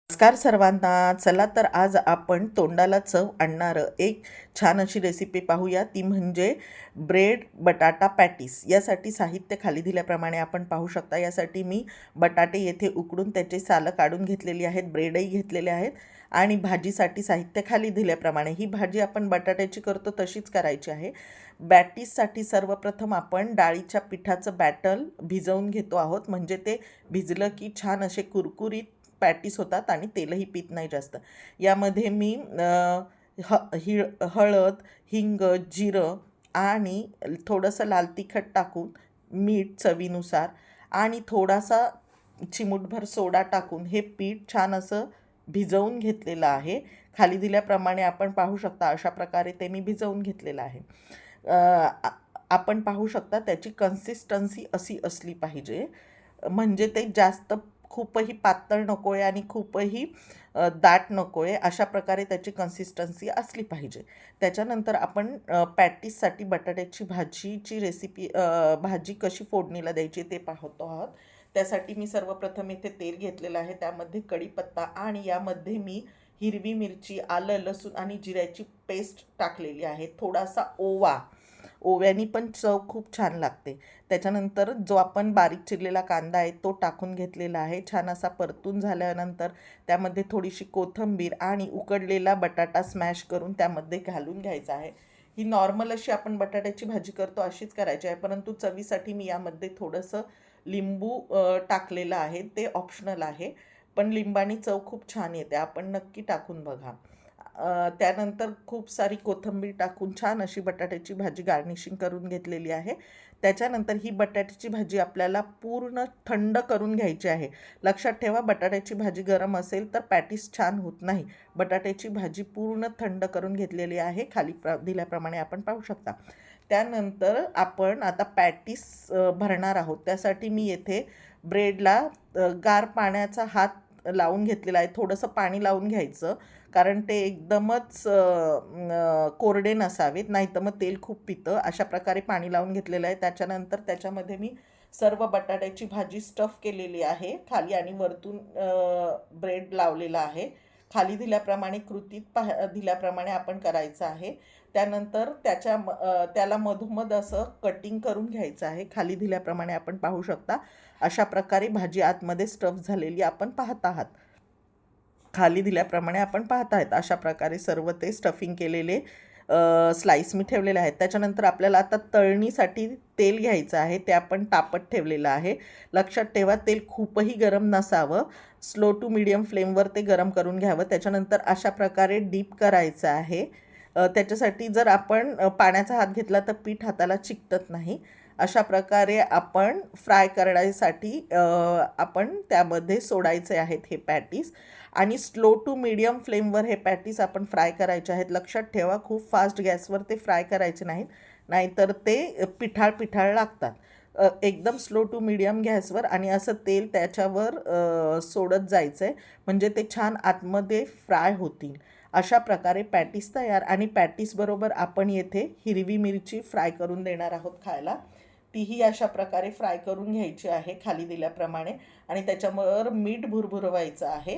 नमस्कार सर्वांना. चला तर आज आपण तोंडाला चव आणणारं एक छान अशी रेसिपी पाहूया. ती म्हणजे ब्रेड बटाटा पॅटीस. यासाठी साहित्य खाली दिल्याप्रमाणे आपण पाहू शकता. यासाठी मी बटाटे येथे उकडून त्याचे सालं काढून घेतलेली आहेत, ब्रेडही घेतलेले आहेत आणि भाजीसाठी साहित्य खाली दिल्याप्रमाणे. ही भाजी आपण बटाट्याची करतो तशीच करायची आहे. पॅटीससाठी सर्वप्रथम आपण डाळीच्या पिठाचं बॅटर भिजवून घेतो आहोत, म्हणजे ते भिजलं की छान असे कुरकुरीत पॅटीस होतात आणि तेलही पीत नाही जास्त. यामध्ये मी हळद, हिंग, जिरं आणि थोडंसं लाल तिखट टाकून, मीठ चवीनुसार आणि थोडासा चिमूटभर सोडा टाकून हे पीठ छान असं भिजवून घेतलेलं आहे. खाली दिल्याप्रमाणे आपण पाहू शकता, अशा प्रकारे ते मी भिजवून घेतलेलं आहे. आपण पाहू शकता त्याची कन्सिस्टन्सी अशी असली पाहिजे, म्हणजे ते जास्त खूपही पातळ नको आहे आणि खूपही दाट नको आहे. अशा प्रकारे त्याची कन्सिस्टन्सी असली पाहिजे. त्याच्यानंतर आपण पॅटीससाठी बटाट्याची भाजीची रेसिपी, भाजी कशी फोडणीला द्यायची ते पाहतो आहोत. त्यासाठी मी सर्वप्रथम इथे तेल घेतलेलं आहे. त्यामध्ये कढीपत्ता आणि यामध्ये मी हिरवी मिरची, आलं, लसूण आणि जिऱ्याची पेस्ट टाकलेली आहे. थोडासा ओव्यानी पण चव खूप छान लागते. त्याच्यानंतर जो आपण बारीक चिरलेला कांदा आहे तो टाकून घेतलेला आहे. छान असा परतून झाल्यानंतर त्यामध्ये थोडीशी कोथिंबीर आणि उकडलेला बटाटा स्मॅश करून त्यामध्ये घालून घ्यायचा आहे. ही नॉर्मल अशी आपण बटाट्याची भाजी करतो अशीच करायची आहे, परंतु चवीसाठी मी यामध्ये थोडंसं लिंबू टाकलेलं आहे. ते ऑप्शनल आहे, पण लिंबानी चव खूप छान येते. आपण नक्की टाकून बघा. त्यानंतर खूप सारी कोथिंबीर टाकून छान अशी बटाट्याची भाजी गार्निशिंग करून घेतलेली आहे. त्याच्यानंतर ही बटाट्याची भाजी आपल्याला पूर्ण थंड करून घ्यायची आहे. लक्षात ठेवा, बटाट्याची भाजी गरम असेल तर पॅटीस छान होत नाही. बटाट्याची भाजी पूर्ण थंड करून घेतलेली आहे. खाली दिल्याप्रमाणे आपण पाहू शकता. त्यानंतर आपण आता पॅटीस भरणार आहोत. त्यासाठी मी येथे ब्रेडला गार पाण्याचा हात लावून घेतलेला आहे. थोडंसं पाणी लावून घ्यायचं, कारण ते एकदमच कोरडे नसावेत, नाही तर मग तेल खूप पितं. अशा प्रकारे पाणी लावून घेतलेलं आहे. त्याच्यानंतर त्याच्यामध्ये मी सर्व बटाट्याची भाजी स्टफ केलेली आहे खाली आणि वरतून ब्रेड लावलेला आहे. खाली दिल्याप्रमाणे कृतीत दिल्याप्रमाणे आपण करायचं आहे. त्यानंतर त्याला मधोमध असं कटिंग करून घ्यायचं आहे. खाली दिल्याप्रमाणे आपण पाहू शकता. अशा प्रकारे भाजी आतमध्ये स्टफ झालेली आपण पाहत आहात. खाली दिल्याप्रमाणे आपण पाहत आहेत. अशा प्रकारे सर्व ते स्टफिंग केलेले स्लाइस मी ठेवलेले आहेत. त्याच्यानंतर आपल्याला आता तळणीसाठी तेल घ्यायचं आहे. ते आपण तापत ठेवलेलं आहे. लक्षात ठेवा, तेल खूपही गरम नसावं. स्लो टू मीडियम फ्लेमवर ते गरम करून घ्यावं. त्याच्यानंतर अशा प्रकारे डीप करायचं आहे. त्याच्यासाठी जर आपण पाण्याचा हात घेतला तर पीठ हाताला चिकटत नाही. अशा प्रकारे आपण फ्राय करण्यासाठी आपण त्यामध्ये सोडायचे आहेत हे पॅटीस आणि स्लो टू मीडियम फ्लेमवर हे पॅटीस आपण फ्राय करायचे आहेत. लक्षात ठेवा, खूप फास्ट गॅसवर ते फ्राय करायचे नाहीत, नाहीतर ते पिठाळ लागतात. एकदम स्लो टू मीडियम गॅसवर आणि असं तेल त्याच्यावर सोडत जायचं आहे, म्हणजे ते छान आतमध्ये फ्राय होतील. अशा प्रकारे पॅटीस तयार. आणि पॅटीसबरोबर आपण येथे हिरवी मिरची फ्राय करून देणार आहोत खायला. तीही अशा प्रकारे फ्राय करून घ्यायची आहे खाली दिल्याप्रमाणे आणि त्याच्यावर मीठ भुरभुरवायचं आहे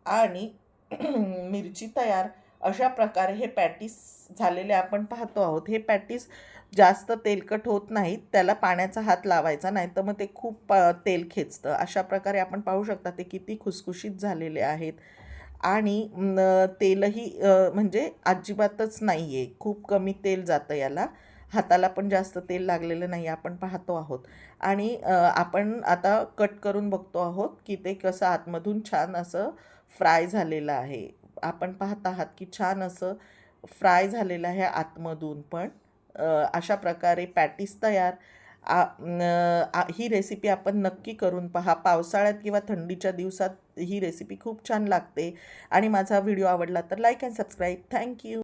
आणि मिरची तयार. अशा प्रकारे हे पॅटीस झालेले आपण पाहतो आहोत. हे पॅटीस जास्त तेलकट होत नाहीत. त्याला पाण्याचा हात लावायचा, नाही तर मग ते खूप तेल खेचतं. अशा प्रकारे आपण पाहू शकता ते किती खुसखुशीत झालेले आहेत आणि तेलही म्हणजे अजिबातच नाही आहे. खूप कमी तेल जातं याला. हाताला पण जास्त तेल लागलेलं नाही, आपण पाहतो आहोत. आणि आपण आता कट करून बघतो आहोत की ते कसं आतमधून छान असं फ्राय झालेलं आहे. आपण पाहत आहात की छान असं फ्राय झालेलं आहे आतमधून पण. अशा प्रकारे पॅटीस तयार. ही रेसिपी आपण नक्की करून पहा. पावसाळ्यात किंवा थंडीच्या दिवसात ही रेसिपी खूप छान लागते. आणि माझा व्हिडिओ आवडला तर लाईक अँड सबस्क्राईब. थँक्यू.